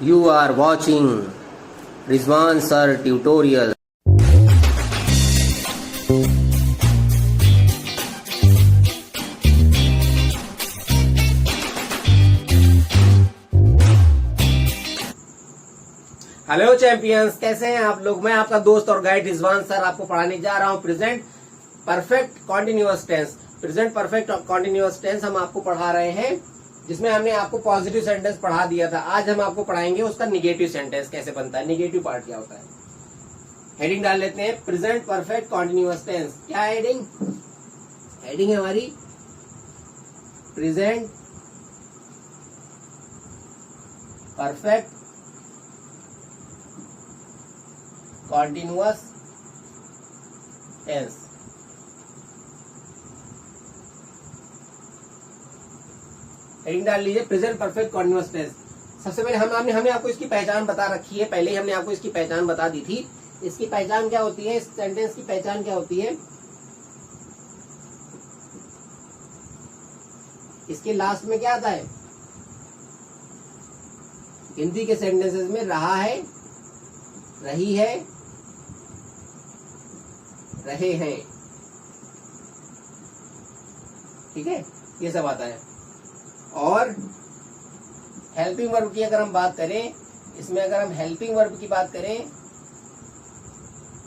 You are watching Rizwan Sir Tutorial. Hello champions, कैसे हैं आप लोग। मैं आपका दोस्त और गाइड रिजवान सर आपको पढ़ाने जा रहा हूं present perfect continuous tense. Present perfect continuous tense हम आपको पढ़ा रहे हैं, जिसमें हमने आपको पॉजिटिव सेंटेंस पढ़ा दिया था। आज हम आपको पढ़ाएंगे उसका निगेटिव सेंटेंस कैसे बनता है, निगेटिव पार्ट क्या होता है। हेडिंग डाल लेते हैं, प्रेजेंट परफेक्ट कॉन्टिन्यूअस टेंस। क्या है हेडिंग? हेडिंग है हमारी present perfect continuous tense. Heading डाल लीजिए, प्रेजेंट परफेक्ट कॉन्टिन्यूअस टेंस। सबसे पहले हमने आपको इसकी पहचान बता रखी है, पहले ही हमने आपको इसकी पहचान बता दी थी। इसकी पहचान क्या होती है, इस सेंटेंस की पहचान क्या होती है? इसके लास्ट में क्या आता है? हिंदी के सेंटेंसेस में रहा है, रही है, रहे हैं, ठीक है, ये सब आता है। और हेल्पिंग वर्ब की अगर हम बात करें, इसमें अगर हम हेल्पिंग वर्ब की बात करें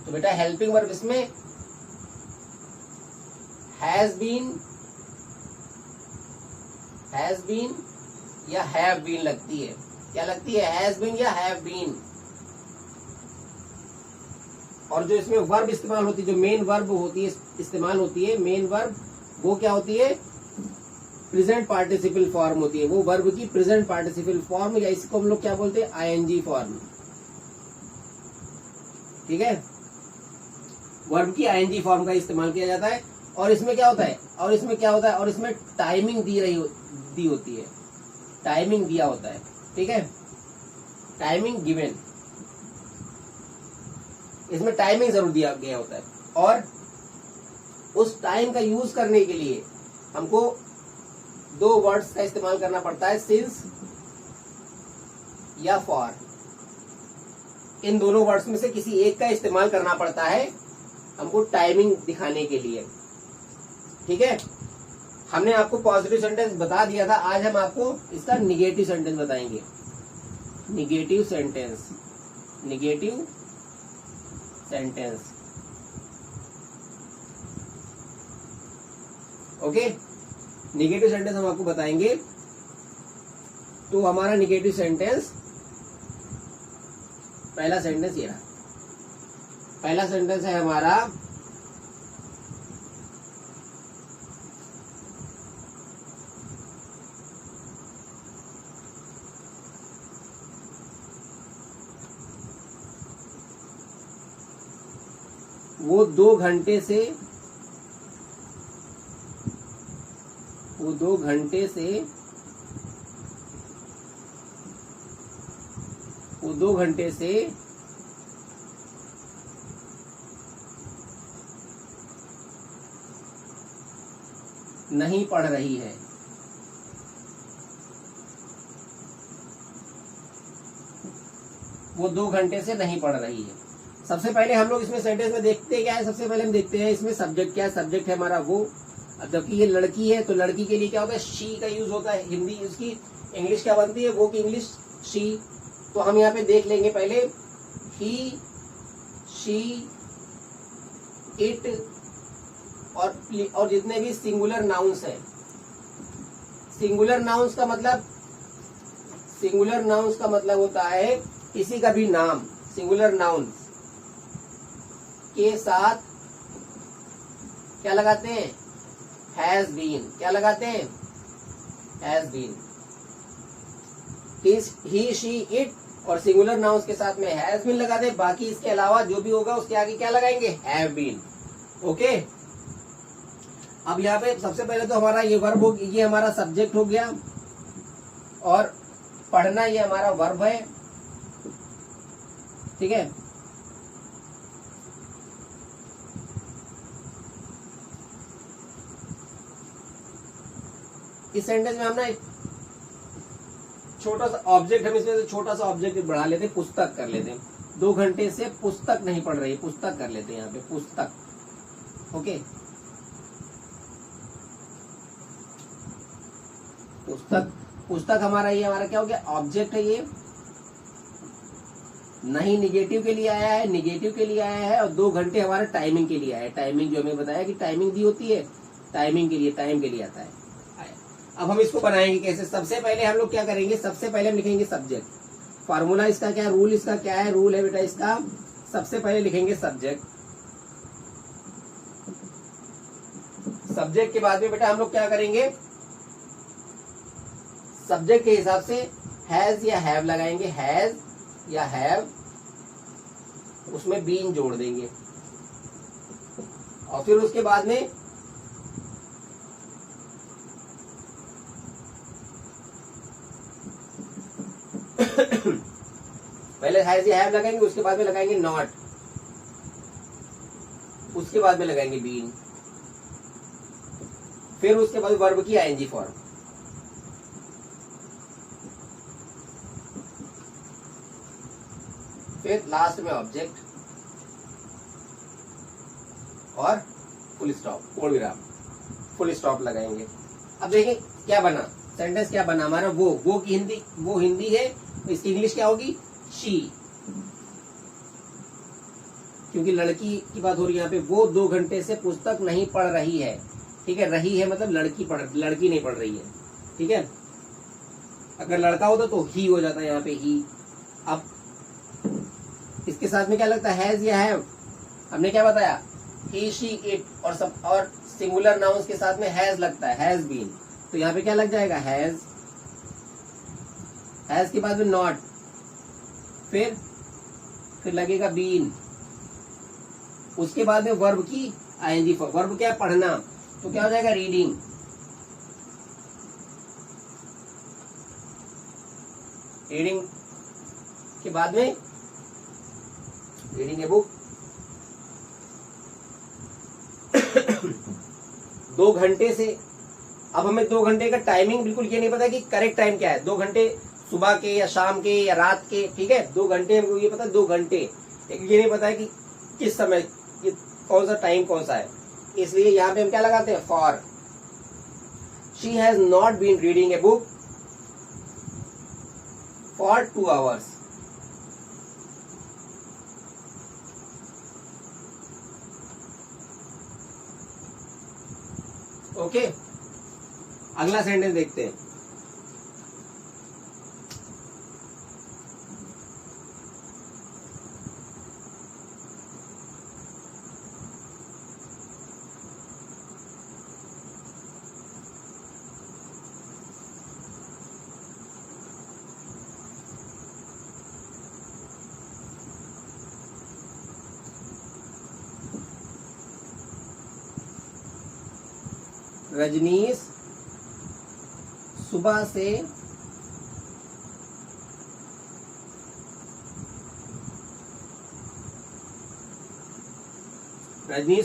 तो बेटा हेल्पिंग वर्ब इसमें हैज बीन या हैव बीन लगती है। क्या लगती है? हैज बीन या हैव बीन। और जो इसमें वर्ब इस्तेमाल होती है, जो मेन वर्ब होती है इस्तेमाल होती है, मेन वर्ब वो क्या होती है? प्रेजेंट पार्टिसिपल फॉर्म होती है। वो वर्ब की प्रेजेंट पार्टिसिपल फॉर्म, या इसको हम लोग क्या बोलते हैं? आईएनजी फॉर्म, ठीक है। वर्ब की आईएनजी फॉर्म का इस्तेमाल किया जाता है। और इसमें क्या होता है? और इसमें टाइमिंग दी होती है, टाइमिंग दिया होता है, ठीक है, टाइमिंग गिवन। इसमें टाइमिंग जरूर दिया गया होता है। और उस टाइम का यूज करने के लिए हमको दो वर्ड्स का इस्तेमाल करना पड़ता है, सिंस या फॉर। इन दोनों वर्ड्स में से किसी एक का इस्तेमाल करना पड़ता है हमको टाइमिंग दिखाने के लिए, ठीक है। हमने आपको पॉजिटिव सेंटेंस बता दिया था, आज हम आपको इसका निगेटिव सेंटेंस बताएंगे। Negative sentence, negative sentence, okay. Negative sentence हम आपको बताएंगे। तो हमारा निगेटिव सेंटेंस, पहला सेंटेंस ये रहा। पहला सेंटेंस है हमारा वो 2 घंटे से 2 घंटे से नहीं पढ़ रही है। वो 2 घंटे से नहीं पढ़ रही है। सबसे पहले हम लोग इसमें सेंटेंस में देखते क्या है? सबसे पहले हम देखते हैं इसमें सब्जेक्ट क्या है। सब्जेक्ट है हमारा वो। अब जबकि ये लड़की है तो लड़की के लिए क्या होता है? शी का यूज होता है। हिंदी उसकी इंग्लिश क्या बनती है? वो की इंग्लिश शी। तो हम यहाँ पे देख लेंगे पहले ही, शी, इट और जितने भी सिंगुलर नाउन्स है। सिंगुलर नाउन्स का मतलब होता है किसी का भी नाम। सिंगुलर नाउन्स के साथ क्या लगाते हैं? Has been. क्या लगाते हैं? Has been. He, she, it और सिंगुलर नाउन्स के साथ में हैज बीन लगाते हैं। बाकी इसके अलावा जो भी होगा उसके आगे क्या लगाएंगे? Have been, okay. अब यहाँ पे सबसे पहले तो हमारा ये वर्ब हो, ये हमारा सब्जेक्ट हो गया, और पढ़ना ये हमारा वर्ब है, ठीक है। इस सेंटेंस में हम ना छोटा सा ऑब्जेक्ट, हम इसमें से छोटा सा ऑब्जेक्ट बढ़ा लेते हैं, पुस्तक कर लेते हैं। 2 घंटे से पुस्तक नहीं पढ़ रही, पुस्तक कर लेते हैं यहाँ पे, पुस्तक। ओके, पुस्तक, पुस्तक हमारा ये हमारा क्या हो गया, ऑब्जेक्ट है ये, नहीं निगेटिव के लिए आया है, निगेटिव के लिए आया है, और 2 घंटे हमारा टाइमिंग के लिए आया है। टाइमिंग जो हमें बताया कि टाइमिंग दी होती है, टाइमिंग के लिए, टाइम के लिए आता है। अब हम इसको बनाएंगे कैसे? सबसे पहले हम लोग क्या करेंगे, सबसे पहले हम लिखेंगे सब्जेक्ट। फार्मूला इसका क्या, रूल इसका क्या है? रूल है बेटा इसका, सबसे पहले लिखेंगे सब्जेक्ट। सब्जेक्ट के बाद में बेटा हम लोग क्या करेंगे, सब्जेक्ट के हिसाब से हैज या हैव लगाएंगे, हैज या हैव, उसमें बीन जोड़ देंगे, और फिर उसके बाद में पहले हैज या हैव लगाएंगे, उसके बाद में लगाएंगे नॉट, उसके बाद में लगाएंगे बीन, फिर उसके बाद वर्ब की आईएनजी फॉर्म, फिर लास्ट में ऑब्जेक्ट और फुल स्टॉप, पूर्ण विराम, फुल स्टॉप लगाएंगे। अब देखिए क्या बना, सेंटेंस क्या बना हमारा, वो की हिंदी, वो हिंदी है, इसकी इंग्लिश क्या होगी, शी, क्योंकि लड़की की बात हो रही है यहाँ पे। वो 2 घंटे से पुस्तक नहीं पढ़ रही है, ठीक है, रही है मतलब लड़की नहीं पढ़ रही है, ठीक है। अगर लड़का होता तो ही हो जाता है यहाँ पे, ही। अब इसके साथ में क्या लगता है, हैज या हैव, हमने क्या बताया, ही, शी, इट, और सब, और सिंगुलर नाउन्स के साथ में हैज लगता है, हैज बीन, तो यहाँ पे क्या लग जाएगा, हैज, हैज के बाद में नॉट, फिर लगेगा बीन, उसके बाद में वर्ब की आईएनजी फॉर्म, वर्ब क्या है, पढ़ना, तो क्या हो जाएगा, रीडिंग, रीडिंग के बाद में रीडिंग ए बुक। 2 घंटे से, अब हमें 2 घंटे का टाइमिंग बिल्कुल ये नहीं पता कि करेक्ट टाइम क्या है, 2 घंटे सुबह के या शाम के या रात के, ठीक है, 2 घंटे हमको ये पता है, 2 घंटे, लेकिन ये नहीं पता है कि किस समय, कौन सा टाइम कौन सा है, इसलिए यहाँ पे हम क्या लगाते हैं, for. She has not been reading a book for 2 hours। Okay, अगला सेंटेंस देखते हैं। रजनीश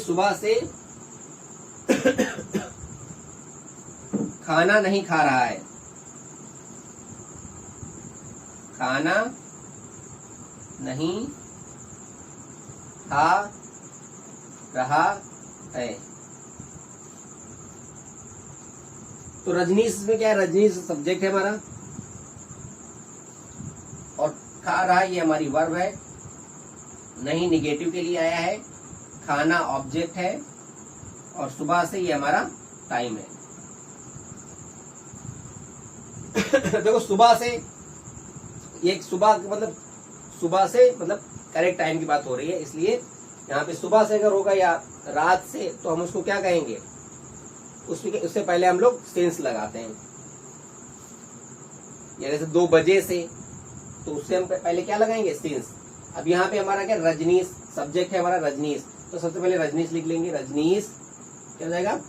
सुबह से खाना नहीं खा रहा है, खाना नहीं खा रहा है। तो रजनीश में क्या है, रजनीश सब्जेक्ट है हमारा, और खा रहा है ये हमारी वर्ब है, नहीं निगेटिव के लिए आया है, खाना ऑब्जेक्ट है, और सुबह से ये हमारा टाइम है। देखो सुबह से, ये सुबह मतलब करेक्ट टाइम की बात हो रही है, इसलिए यहाँ पे सुबह से अगर होगा या रात से तो हम उसको क्या कहेंगे, उससे पहले हम लोग सेंस लगाते हैं। जैसे 2 बजे से, तो उससे हम पहले क्या लगाएंगे, सेंस। अब यहाँ पे हमारा क्या, रजनीश सब्जेक्ट है हमारा, रजनीश, तो सबसे पहले रजनीश लिख लेंगे, रजनीश क्या हो जाएगा,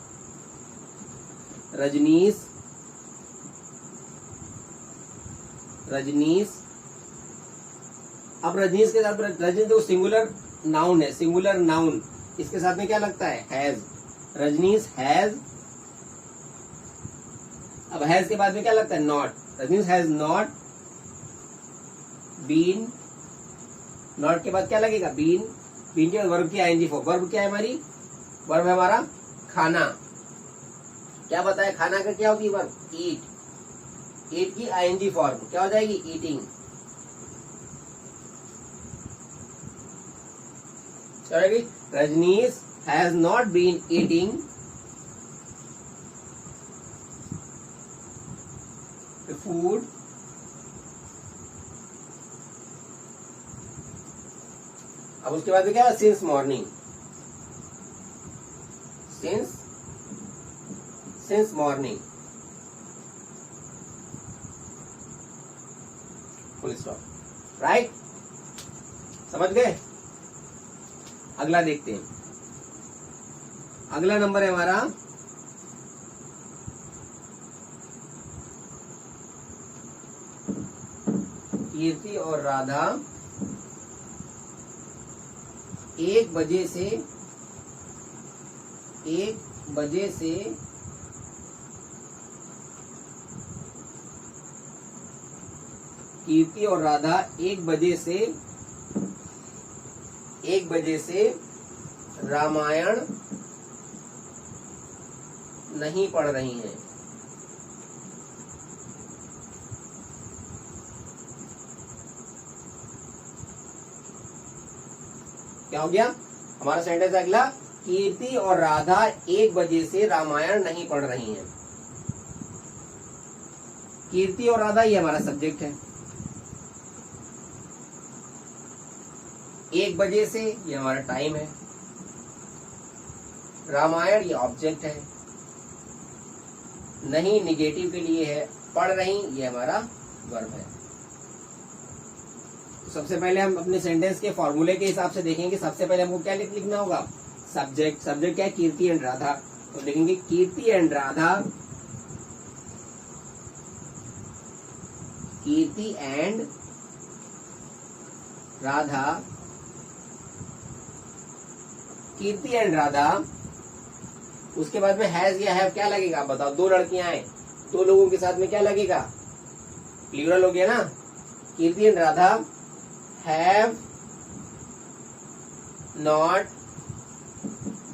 रजनीश, रजनीश। अब रजनीश के साथ, रजनीश जो सिंगुलर नाउन है, सिंगुलर नाउन, इसके साथ में क्या लगता है, हैज, रजनीश हैज। अब हैज के बाद में क्या लगता है, not, Rajneesh has not been, not के बाद क्या लगेगा, बीन, बीन के बाद वर्ब की आईएनजी फॉर्म, वर्ब क्या है हमारी, वर्ब है हमारा खाना, क्या बताया खाना का क्या होती है वर्ब, ईट, ईट की आईएनजी फॉर्म क्या हो जाएगी, eating. Rajneesh has not been eating food अब उसके बाद क्या है, since morning, since morning, full stop, right, समझ गए। अगला देखते हैं, अगला नंबर है हमारा कीर्ति और राधा 1 बजे से कीर्ति और राधा 1 बजे से रामायण नहीं पढ़ रही हैं। क्या हो गया हमारा सेंटेंस अगला, कीर्ति और राधा 1 बजे से रामायण नहीं पढ़ रही हैं। कीर्ति और राधा ये हमारा सब्जेक्ट है, 1 बजे से ये हमारा टाइम है, रामायण ये ऑब्जेक्ट है, नहीं निगेटिव के लिए है, पढ़ रही ये हमारा वर्ब है। सबसे पहले हम अपने सेंटेंस के फॉर्मूले के हिसाब से देखेंगे। सबसे पहले हमको क्या लिखना होगा, सब्जेक्ट, सब्जेक्ट क्या है, कीर्ति एंड राधा, तो लिखेंगे Kirti and Radha, Kirti and Radha, Kirti and Radha. उसके बाद में हैज या हैव क्या लगेगा, बताओ, 2 लड़कियां हैं, 2 लोगों के साथ में क्या लगेगा, प्लूरल हो गया ना। Kirti and Radha have not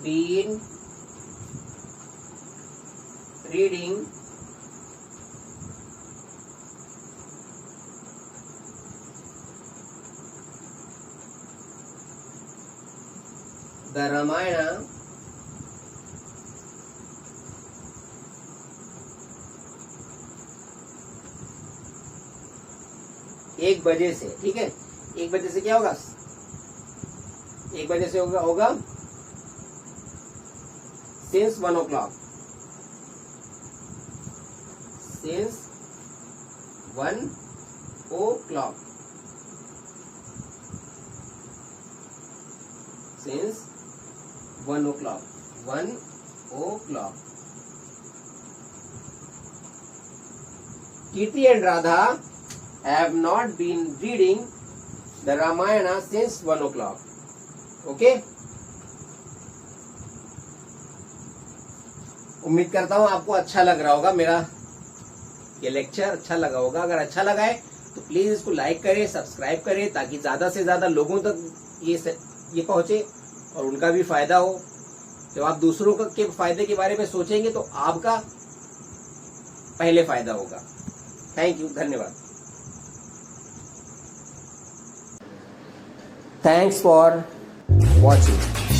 been reading the Ramayana एक बजे से, ठीक है, 1 बजे से क्या होगा, 1 बजे से होगा since 1 o'clock, since 1 o'clock, since 1 o'clock, 1 o'clock। Kirti and Radha have not been reading the Ramayana since 1 o'clock. Okay? उम्मीद करता हूँ आपको अच्छा लग रहा होगा, मेरा ये लेक्चर अच्छा लगा होगा। अगर अच्छा लगा है तो प्लीज इसको लाइक करें, सब्सक्राइब करें, ताकि ज्यादा से ज्यादा लोगों तक ये पहुंचे और उनका भी फायदा हो। जब आप दूसरों के फायदे के बारे में सोचेंगे तो आपका पहले फायदा होगा। थैंक यू, धन्यवाद। Thanks for watching.